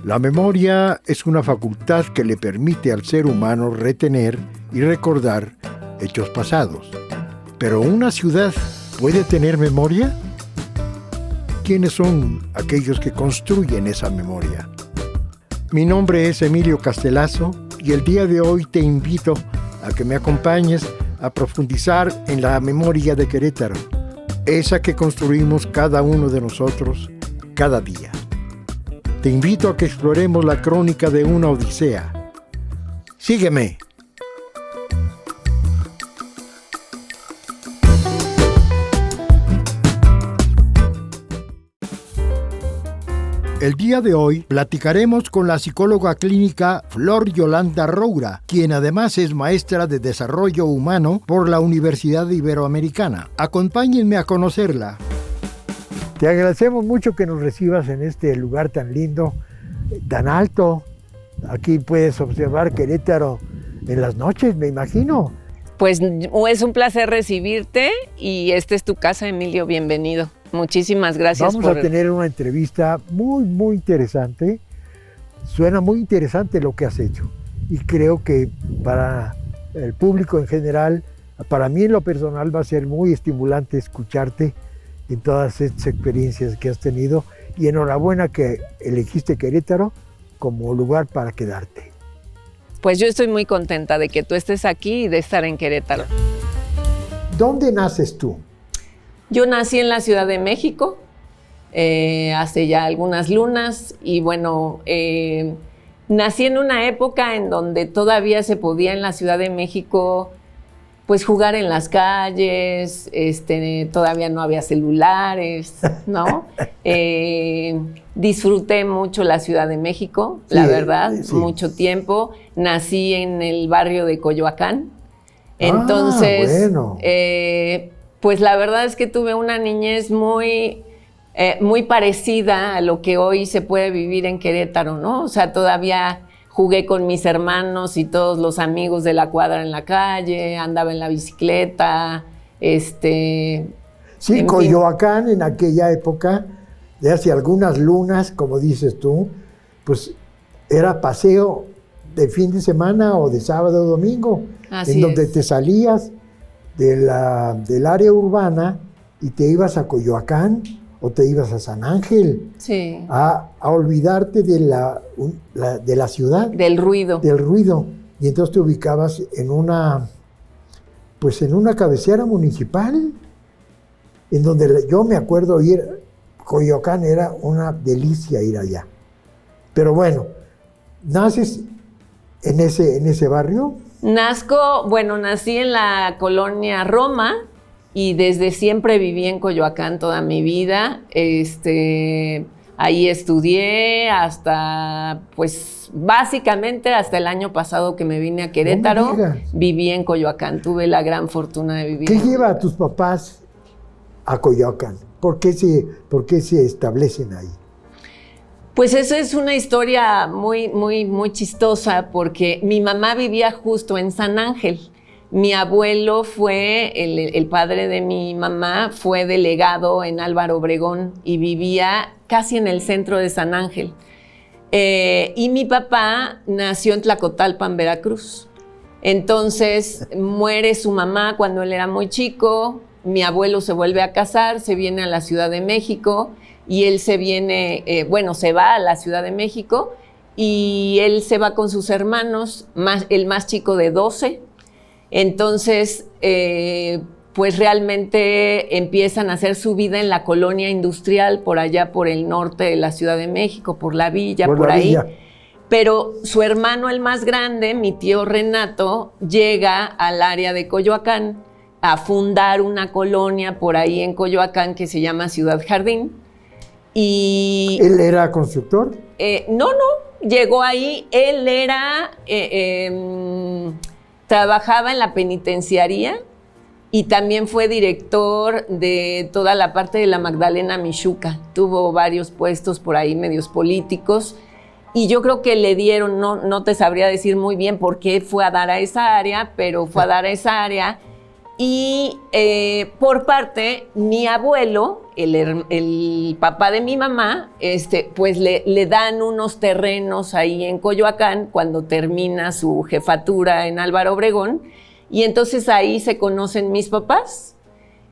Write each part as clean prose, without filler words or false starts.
La memoria es una facultad que le permite al ser humano retener y recordar hechos pasados. ¿Pero una ciudad puede tener memoria? ¿Quiénes son aquellos que construyen esa memoria? Mi nombre es Emilio Castelazo y el día de hoy te invito a que me acompañes a profundizar en la memoria de Querétaro, esa que construimos cada uno de nosotros cada día. Te invito a que exploremos la crónica de una odisea. Sígueme. El día de hoy platicaremos con la psicóloga clínica Flor Yolanda Roura, quien además es maestra de Desarrollo Humano por la Universidad Iberoamericana. Acompáñenme a conocerla. Te agradecemos mucho que nos recibas en este lugar tan lindo, tan alto. Aquí puedes observar Querétaro en las noches, me imagino. Pues es un placer recibirte y esta es tu casa, Emilio, bienvenido. Muchísimas gracias. Vamos a tener una entrevista muy interesante. Suena muy interesante lo que has hecho y creo que para el público en general, para mí en lo personal va a ser muy estimulante escucharte en todas estas experiencias que has tenido y enhorabuena que elegiste Querétaro como lugar para quedarte. Pues yo estoy muy contenta de que tú estés aquí y de estar en Querétaro. ¿Dónde naces tú? Yo nací en la Ciudad de México hace ya algunas lunas y bueno, nací en una época en donde todavía se podía en la Ciudad de México pues jugar en las calles, todavía no había celulares, ¿no? Disfruté mucho la Ciudad de México, sí, la verdad, sí. Mucho tiempo. Nací en el barrio de Coyoacán. Entonces, bueno. Pues la verdad es que tuve una niñez muy parecida a lo que hoy se puede vivir en Querétaro, ¿no? O sea, todavía jugué con mis hermanos y todos los amigos de la cuadra en la calle, andaba en la bicicleta, Sí, Coyoacán en aquella época, de hace algunas lunas, como dices tú, pues era paseo de fin de semana o de sábado o domingo, en donde te salías del área urbana y te ibas a Coyoacán o te ibas a San Ángel, sí, a olvidarte de la ciudad. Del ruido. Del ruido. Y entonces te ubicabas en una cabecera municipal, en donde yo me acuerdo ir, Coyoacán era una delicia ir allá. Pero bueno, ¿naces en ese barrio? Nací en la colonia Roma y desde siempre viví en Coyoacán toda mi vida. Ahí estudié hasta, pues, básicamente hasta el año pasado que me vine a Querétaro, viví en Coyoacán. Tuve la gran fortuna de vivir. ¿Qué lleva a tus papás a Coyoacán? ¿Por qué se establecen ahí? Pues eso es una historia muy chistosa porque mi mamá vivía justo en San Ángel. Mi abuelo fue, el padre de mi mamá, fue delegado en Álvaro Obregón y vivía casi en el centro de San Ángel. Y mi papá nació en Tlacotalpan, Veracruz. Entonces muere su mamá cuando él era muy chico, mi abuelo se vuelve a casar, se viene a la Ciudad de México y él se va a la Ciudad de México y él se va con sus hermanos, el más chico de 12. Entonces, pues realmente empiezan a hacer su vida en la colonia industrial, por allá por el norte de la Ciudad de México, por la Villa, por ahí. Pero su hermano, el más grande, mi tío Renato, llega al área de Coyoacán a fundar una colonia por ahí en Coyoacán que se llama Ciudad Jardín. Y ¿él era constructor? No, llegó ahí, él era... trabajaba en la penitenciaría y también fue director de toda la parte de la Magdalena Mixhuca. Tuvo varios puestos por ahí, medios políticos, y yo creo que le dieron, no te sabría decir muy bien por qué fue a dar a esa área, pero fue a dar a esa área Y por parte, mi abuelo, el papá de mi mamá, pues le dan unos terrenos ahí en Coyoacán cuando termina su jefatura en Álvaro Obregón. Y entonces ahí se conocen mis papás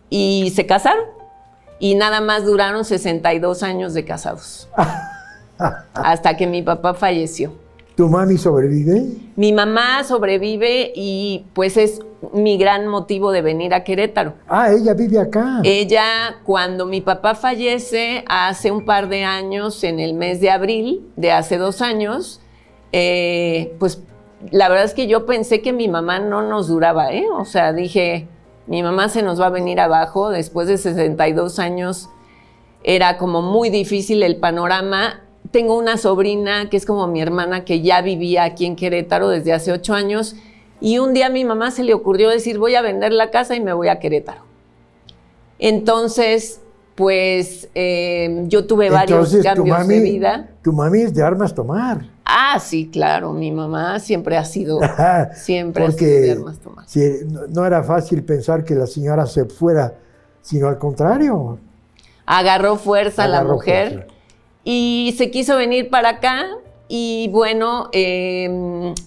y se casaron. Y nada más duraron 62 años de casados. Hasta que mi papá falleció. ¿Tu mami sobrevive? Mi mamá sobrevive y pues es mi gran motivo de venir a Querétaro. Ah, ella vive acá. Ella, cuando mi papá fallece hace un par de años, en el mes de abril de hace 2 años, pues la verdad es que yo pensé que mi mamá no nos duraba, ¿eh? O sea, dije, mi mamá se nos va a venir abajo. Después de 62 años era como muy difícil el panorama. Tengo una sobrina que es como mi hermana que ya vivía aquí en Querétaro desde hace 8 años y un día a mi mamá se le ocurrió decir voy a vender la casa y me voy a Querétaro. Entonces, pues yo tuve varios cambios de vida. Tu mami es de armas tomar. Ah, sí, claro, mi mamá siempre ha sido de armas tomar. Si, no era fácil pensar que la señora se fuera, sino al contrario. Agarró fuerza la mujer. Y se quiso venir para acá y bueno,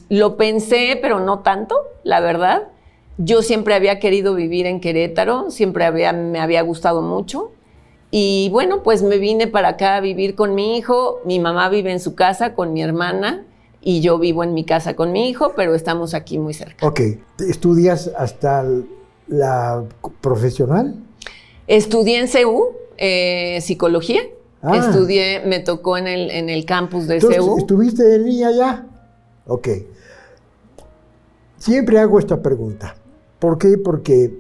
lo pensé, pero no tanto, la verdad. Yo siempre había querido vivir en Querétaro, siempre me había gustado mucho. Y bueno, pues me vine para acá a vivir con mi hijo. Mi mamá vive en su casa con mi hermana y yo vivo en mi casa con mi hijo, pero estamos aquí muy cerca. Ok, ¿estudias hasta la profesional? Estudié en CU, psicología. Estudié, me tocó en el campus de CU. ¿Estuviste de niña ya? Ok. Siempre hago esta pregunta. ¿Por qué? Porque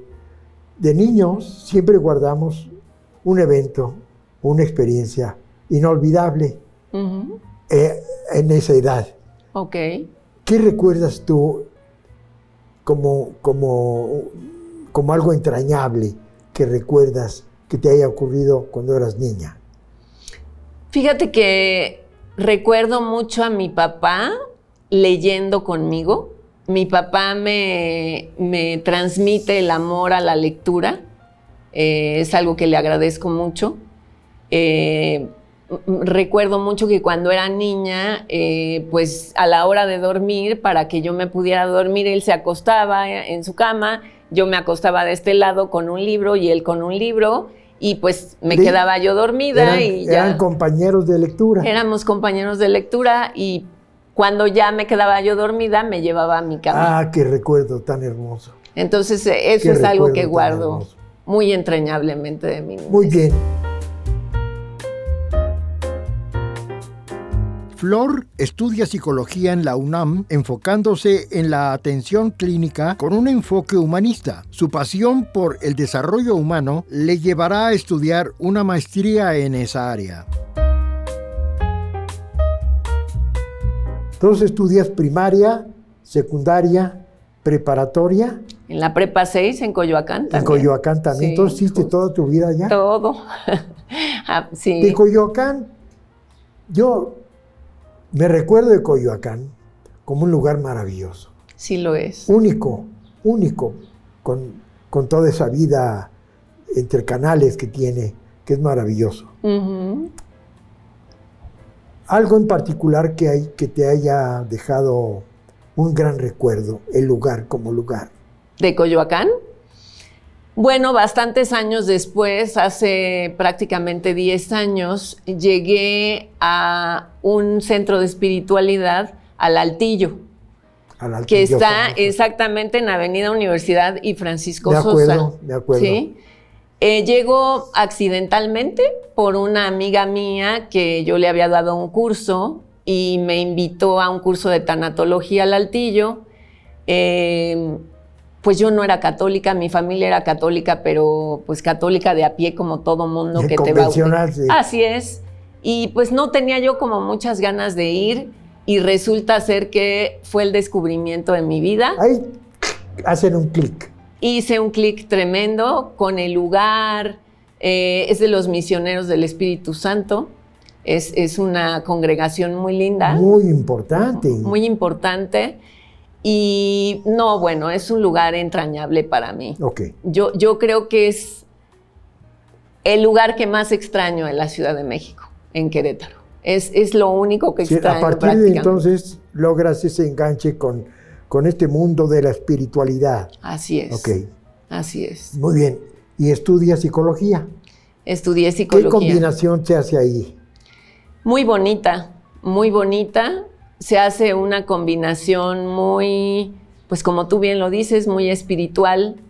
de niños siempre guardamos un evento, una experiencia inolvidable en esa edad. Ok. ¿Qué recuerdas tú como algo entrañable que recuerdas que te haya ocurrido cuando eras niña? Fíjate que recuerdo mucho a mi papá leyendo conmigo. Mi papá me transmite el amor a la lectura. Es algo que le agradezco mucho. Recuerdo mucho que cuando era niña, pues a la hora de dormir, para que yo me pudiera dormir, él se acostaba en su cama, yo me acostaba de este lado con un libro y él con un libro. Y pues me quedaba yo dormida y ya. ¿Eran compañeros de lectura? Éramos compañeros de lectura y cuando ya me quedaba yo dormida me llevaba a mi cama. Ah, qué recuerdo tan hermoso. Entonces eso es algo que guardo muy entrañablemente de mi niñez. Muy bien. Flor estudia psicología en la UNAM, enfocándose en la atención clínica con un enfoque humanista. Su pasión por el desarrollo humano le llevará a estudiar una maestría en esa área. Entonces estudias primaria, secundaria, preparatoria. En la prepa 6 en Coyoacán también. En Coyoacán también. Sí, entonces hiciste toda tu vida allá. Todo. Sí. De Coyoacán, yo me recuerdo de Coyoacán como un lugar maravilloso. Sí lo es. Único, con toda esa vida entre canales que tiene, que es maravilloso. Algo en particular que te haya dejado un gran recuerdo, el lugar como lugar. ¿De Coyoacán? Bueno, bastantes años después, hace prácticamente 10 años, llegué a un centro de espiritualidad, al Altillo, que está exactamente en Avenida Universidad y Francisco Sosa. Me acuerdo. ¿Sí? Llego accidentalmente por una amiga mía que yo le había dado un curso y me invitó a un curso de tanatología al Altillo. Pues yo no era católica, mi familia era católica, pero pues católica de a pie como todo mundo que te bautiza. Sí. Así es. Y pues no tenía yo como muchas ganas de ir y resulta ser que fue el descubrimiento de mi vida. Ahí hacen un clic. Hice un clic tremendo con el lugar. Es de los Misioneros del Espíritu Santo. Es una congregación muy linda. Muy importante. Muy importante. Y no, bueno, es un lugar entrañable para mí. Okay. Yo creo que es el lugar que más extraño en la Ciudad de México, en Querétaro. Es lo único que extraño. A partir de entonces logras ese enganche con este mundo de la espiritualidad. Así es. Okay. Así es. Muy bien. ¿Y estudias psicología? Estudié psicología. ¿Qué combinación se hace ahí? Muy bonita, muy bonita. Se hace una combinación muy, pues como tú bien lo dices, muy espiritual.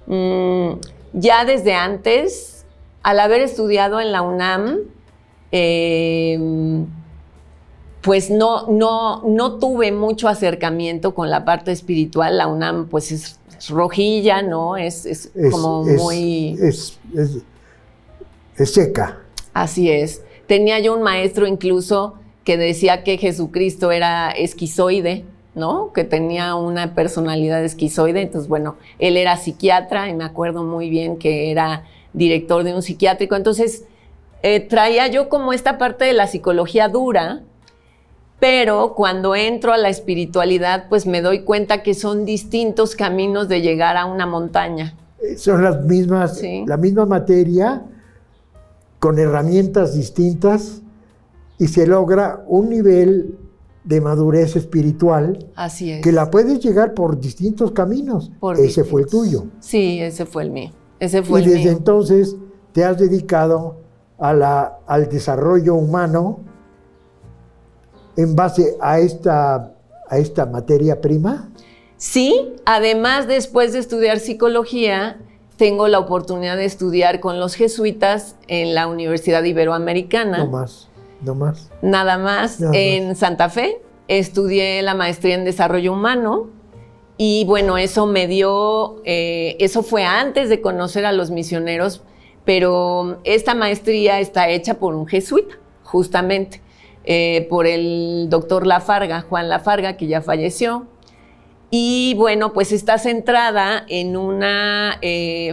Ya desde antes, al haber estudiado en la UNAM, pues no tuve mucho acercamiento con la parte espiritual. La UNAM pues es rojilla, ¿no? Es como muy... Es seca. Así es. Tenía yo un maestro incluso que decía que Jesucristo era esquizoide, ¿no? Que tenía una personalidad esquizoide. Entonces, bueno, él era psiquiatra y me acuerdo muy bien que era director de un psiquiátrico. Entonces, traía yo como esta parte de la psicología dura, pero cuando entro a la espiritualidad, pues me doy cuenta que son distintos caminos de llegar a una montaña. Son las mismas, sí. La misma materia, con herramientas distintas, y se logra un nivel de madurez espiritual. Así es. Que la puedes llegar por distintos caminos. Ese fue el tuyo. Sí, ese fue el mío. Ese fue y desde entonces te has dedicado al desarrollo humano en base a esta materia prima. Sí, además después de estudiar psicología, tengo la oportunidad de estudiar con los jesuitas en la Universidad Iberoamericana. No más. Nada más. En Santa Fe estudié la maestría en desarrollo humano y bueno, eso me dio, eso fue antes de conocer a los misioneros, pero esta maestría está hecha por un jesuita, justamente, por el doctor Lafarga, Juan Lafarga, que ya falleció. Y bueno, pues está centrada en una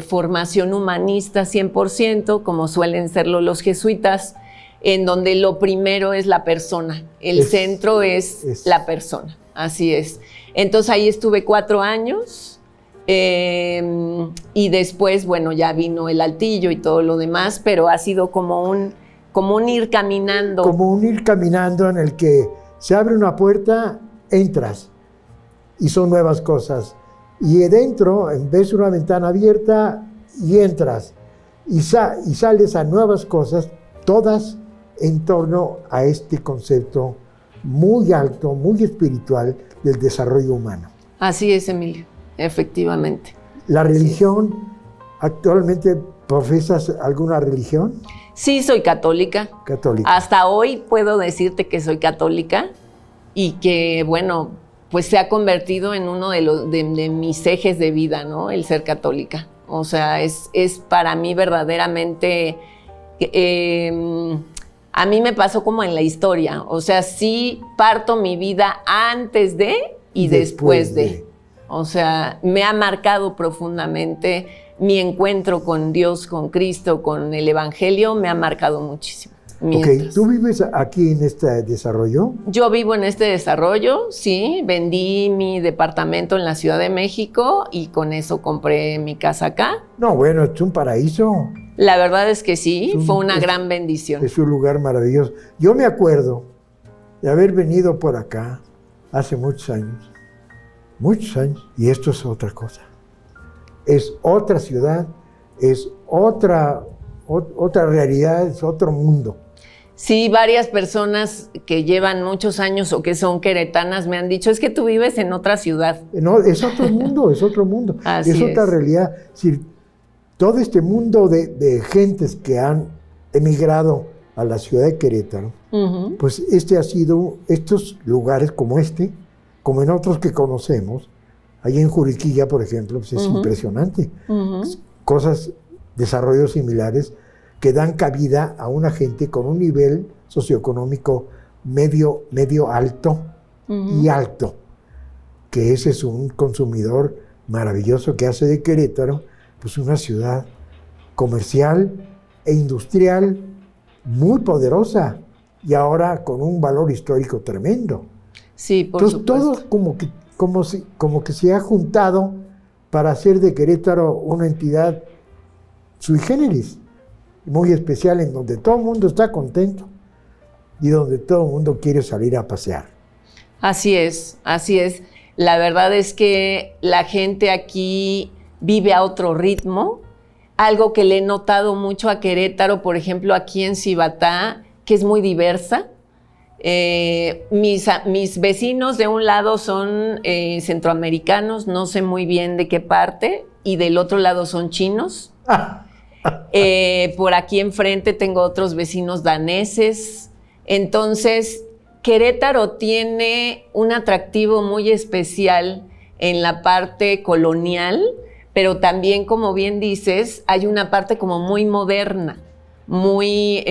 formación humanista 100%, como suelen serlo los jesuitas, en donde lo primero es la persona, el centro es la persona, así es. Entonces ahí estuve 4 años y después, bueno, ya vino el altillo y todo lo demás, pero ha sido como un ir caminando. Como un ir caminando en el que se abre una puerta, entras y son nuevas cosas. Y dentro, ves una ventana abierta y entras y sales a nuevas cosas, todas en torno a este concepto muy alto, muy espiritual del desarrollo humano. Así es, Emilio, efectivamente. ¿La religión, actualmente profesas alguna religión? Sí, soy católica. Católica. Hasta hoy puedo decirte que soy católica y que, bueno, pues se ha convertido en uno de mis ejes de vida, ¿no? El ser católica. O sea, es para mí verdaderamente... a mí me pasó como en la historia, o sea, sí parto mi vida antes de y después de. O sea, me ha marcado profundamente mi encuentro con Dios, con Cristo, con el Evangelio, me ha marcado muchísimo. Ok, ¿tú vives aquí en este desarrollo? Yo vivo en este desarrollo, sí, vendí mi departamento en la Ciudad de México y con eso compré mi casa acá. No, bueno, es un paraíso. La verdad es que sí, fue una gran bendición. Es un lugar maravilloso. Yo me acuerdo de haber venido por acá hace muchos años, y esto es otra cosa. Es otra ciudad, es otra realidad, es otro mundo. Sí, varias personas que llevan muchos años o que son queretanas me han dicho, es que tú vives en otra ciudad. No, es otro mundo, es otro mundo. Así es otra realidad. Es decir, todo este mundo de gentes que han emigrado a la ciudad de Querétaro, pues estos lugares como este, como en otros que conocemos, ahí en Juriquilla, por ejemplo, pues es impresionante. Cosas, desarrollos similares que dan cabida a una gente con un nivel socioeconómico medio alto y alto, que ese es un consumidor maravilloso que hace de Querétaro pues una ciudad comercial e industrial muy poderosa y ahora con un valor histórico tremendo. Sí, por Entonces, supuesto. todo como que como que se ha juntado para hacer de Querétaro una entidad sui generis, muy especial, en donde todo el mundo está contento y donde todo el mundo quiere salir a pasear. Así es, así es. La verdad es que la gente aquí vive a otro ritmo. Algo que le he notado mucho a Querétaro, por ejemplo, aquí en Cibatá, que es muy diversa. Mis vecinos de un lado son centroamericanos, no sé muy bien de qué parte, y del otro lado son chinos. Por aquí enfrente tengo otros vecinos daneses. Entonces, Querétaro tiene un atractivo muy especial en la parte colonial, pero también, como bien dices, hay una parte como muy moderna, muy,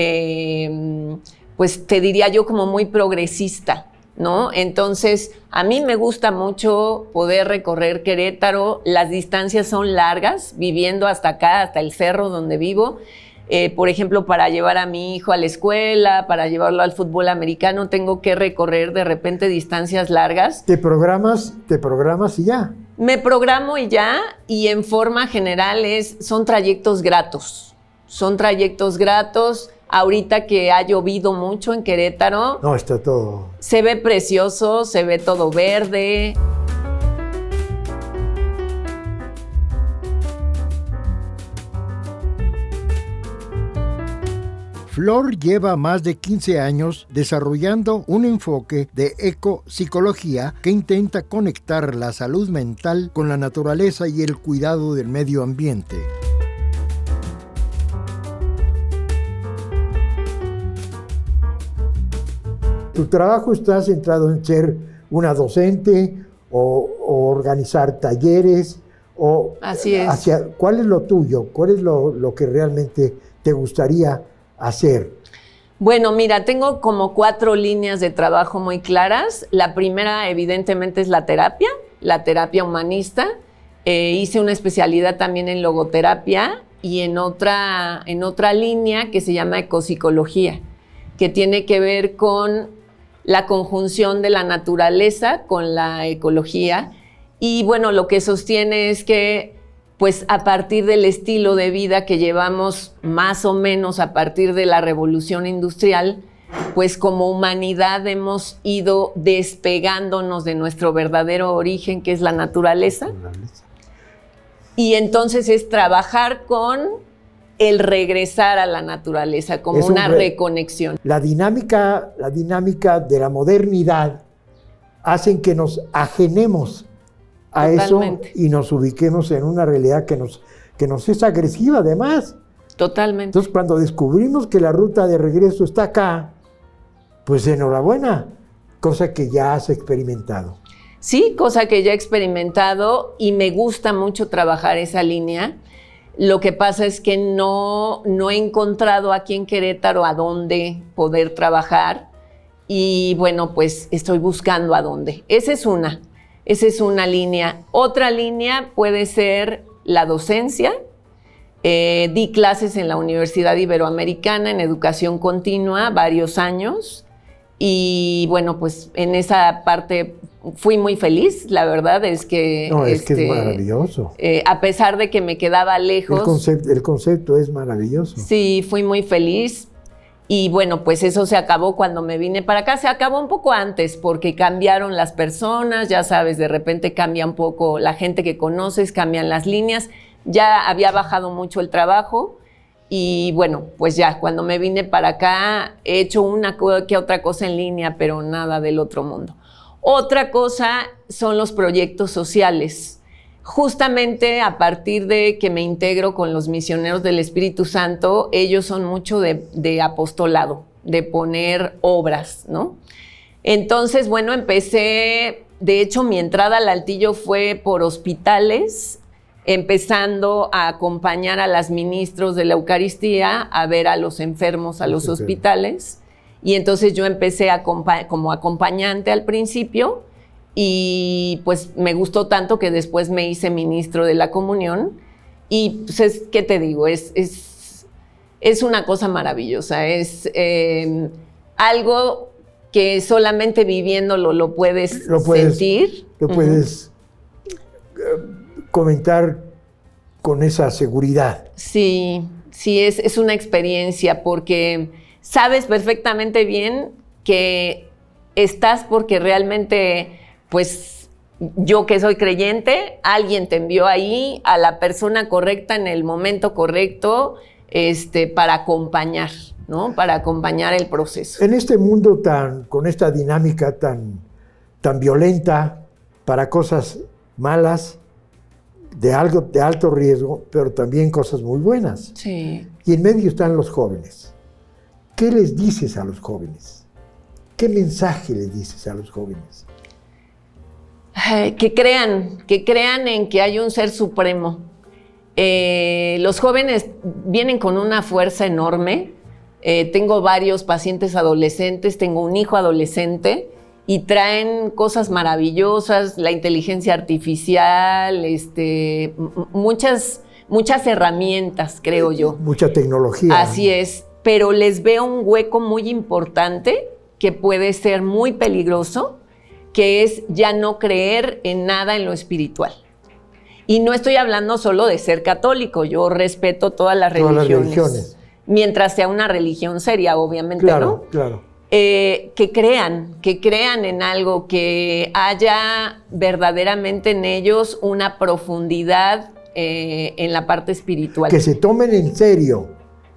pues te diría yo, como muy progresista, ¿no? Entonces, a mí me gusta mucho poder recorrer Querétaro. Las distancias son largas, viviendo hasta acá, hasta el cerro donde vivo. Por ejemplo, para llevar a mi hijo a la escuela, para llevarlo al fútbol americano, tengo que recorrer de repente distancias largas. ¿Te programas y ya? Me programo y ya, y en forma general son trayectos gratos. Son trayectos gratos. Ahorita que ha llovido mucho en Querétaro. No, está todo. Se ve precioso, se ve todo verde. Flor lleva más de 15 años desarrollando un enfoque de ecopsicología que intenta conectar la salud mental con la naturaleza y el cuidado del medio ambiente. Tu trabajo está centrado en ser una docente o organizar talleres. Así es. ¿Cuál es lo tuyo? ¿Cuál es lo que realmente te gustaría hacer? Bueno, mira, tengo como 4 líneas de trabajo muy claras. La primera, evidentemente, es la terapia humanista. Hice una especialidad también en logoterapia y en otra línea que se llama ecopsicología, que tiene que ver con la conjunción de la naturaleza con la ecología. Y bueno, lo que sostiene es que pues a partir del estilo de vida que llevamos más o menos a partir de la revolución industrial, pues como humanidad hemos ido despegándonos de nuestro verdadero origen, que es la naturaleza. Y entonces es trabajar con el regresar a la naturaleza, como una reconexión. La dinámica de la modernidad hacen que nos ajenemos a Totalmente. eso y nos ubiquemos en una realidad que nos es agresiva además. Totalmente. Entonces, cuando descubrimos que la ruta de regreso está acá, pues enhorabuena, cosa que ya has experimentado. Sí, cosa que ya he experimentado y me gusta mucho trabajar esa línea. Lo que pasa es que no he encontrado aquí en Querétaro a dónde poder trabajar y bueno, pues estoy buscando a dónde. Esa es una línea. Otra línea puede ser la docencia. Di clases en la Universidad Iberoamericana en educación continua varios años y bueno, pues en esa parte fui muy feliz, la verdad es que... No, es que es maravilloso. A pesar de que me quedaba lejos... El concepto es maravilloso. Sí, fui muy feliz. Y bueno, pues eso se acabó cuando me vine para acá. Se acabó un poco antes porque cambiaron las personas, ya sabes, de repente cambia un poco la gente que conoces, cambian las líneas. Ya había bajado mucho el trabajo y bueno, pues ya cuando me vine para acá he hecho una que otra cosa en línea, pero nada del otro mundo. Otra cosa son los proyectos sociales. Justamente a partir de que me integro con los misioneros del Espíritu Santo, ellos son mucho de apostolado, de poner obras, ¿no? Entonces, bueno, empecé, de hecho, mi entrada al Altillo fue por hospitales, empezando a acompañar a las ministros de la Eucaristía a ver a los enfermos a los hospitales. Y entonces yo empecé como acompañante al principio y pues me gustó tanto que después me hice ministro de la comunión y pues ¿qué te digo? Es una cosa maravillosa, es algo que solamente viviéndolo lo puedes sentir. lo puedes comentar con esa seguridad. Sí, es una experiencia porque sabes perfectamente bien que estás porque realmente, pues yo que soy creyente, alguien te envió ahí a la persona correcta en el momento correcto para acompañar, ¿no? Para acompañar el proceso. En este mundo con esta dinámica tan violenta para cosas malas, de alto riesgo, pero también cosas muy buenas. Sí. Y en medio están los jóvenes. ¿Qué les dices a los jóvenes? ¿Qué mensaje les dices a los jóvenes? Que crean en que hay un ser supremo. Los jóvenes vienen con una fuerza enorme. Tengo varios pacientes adolescentes, tengo un hijo adolescente y traen cosas maravillosas, la inteligencia artificial, muchas herramientas, creo yo. Mucha tecnología. Así es, pero les veo un hueco muy importante que puede ser muy peligroso, que es ya no creer en nada en lo espiritual. Y no estoy hablando solo de ser católico, yo respeto todas las religiones. Mientras sea una religión seria, obviamente, claro, ¿no? Claro. Que crean en algo, que haya verdaderamente en ellos una profundidad en la parte espiritual. Que se tomen en serio.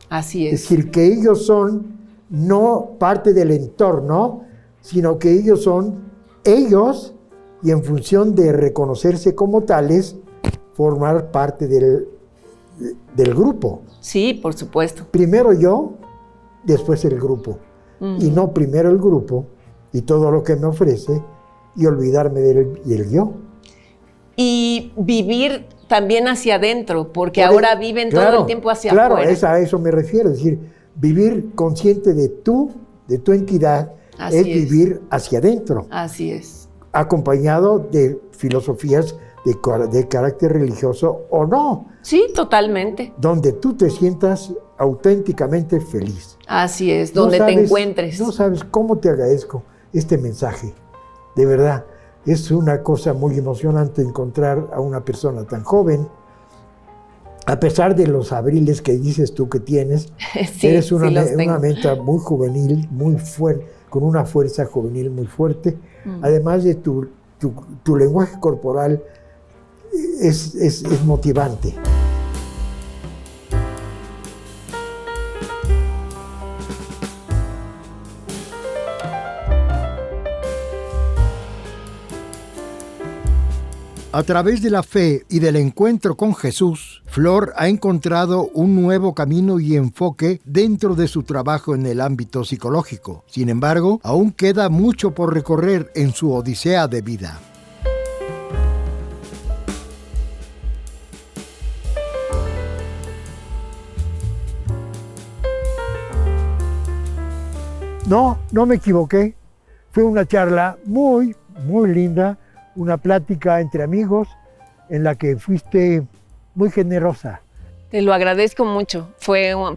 Así es. Es decir, que ellos son no parte del entorno, sino que ellos son ellos y en función de reconocerse como tales, formar parte del grupo. Sí, por supuesto. Primero yo, después el grupo. Y no primero el grupo y todo lo que me ofrece y olvidarme del yo. Y vivir también hacia adentro, porque ahora viven todo el tiempo hacia afuera. Claro, a eso me refiero. Es decir, vivir consciente de tu entidad es vivir hacia adentro. Así es. Acompañado de filosofías de carácter religioso o no. Sí, totalmente. Donde tú te sientas auténticamente feliz. Así es, donde te encuentres. No sabes cómo te agradezco este mensaje. De verdad, es una cosa muy emocionante encontrar a una persona tan joven. A pesar de los abriles que dices tú que tienes, sí, eres una mente muy juvenil, muy fuerte, con una fuerza juvenil muy fuerte. Además de tu lenguaje corporal es motivante. A través de la fe y del encuentro con Jesús, Flor ha encontrado un nuevo camino y enfoque dentro de su trabajo en el ámbito psicológico. Sin embargo, aún queda mucho por recorrer en su odisea de vida. No me equivoqué. Fue una charla muy, muy linda. Una plática entre amigos en la que fuiste muy generosa. Te lo agradezco mucho.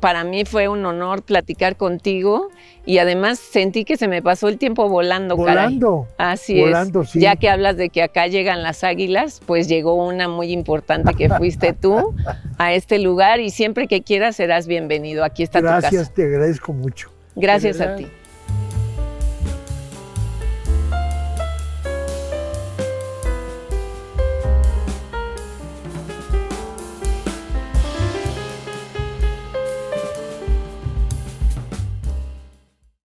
Para mí fue un honor platicar contigo y además sentí que se me pasó el tiempo volando. Volando. Caray. Así volando, es. Sí. Ya que hablas de que acá llegan las águilas, pues llegó una muy importante que fuiste tú a este lugar y siempre que quieras serás bienvenido. Aquí está tu casa. Gracias, te agradezco mucho. Gracias a ti.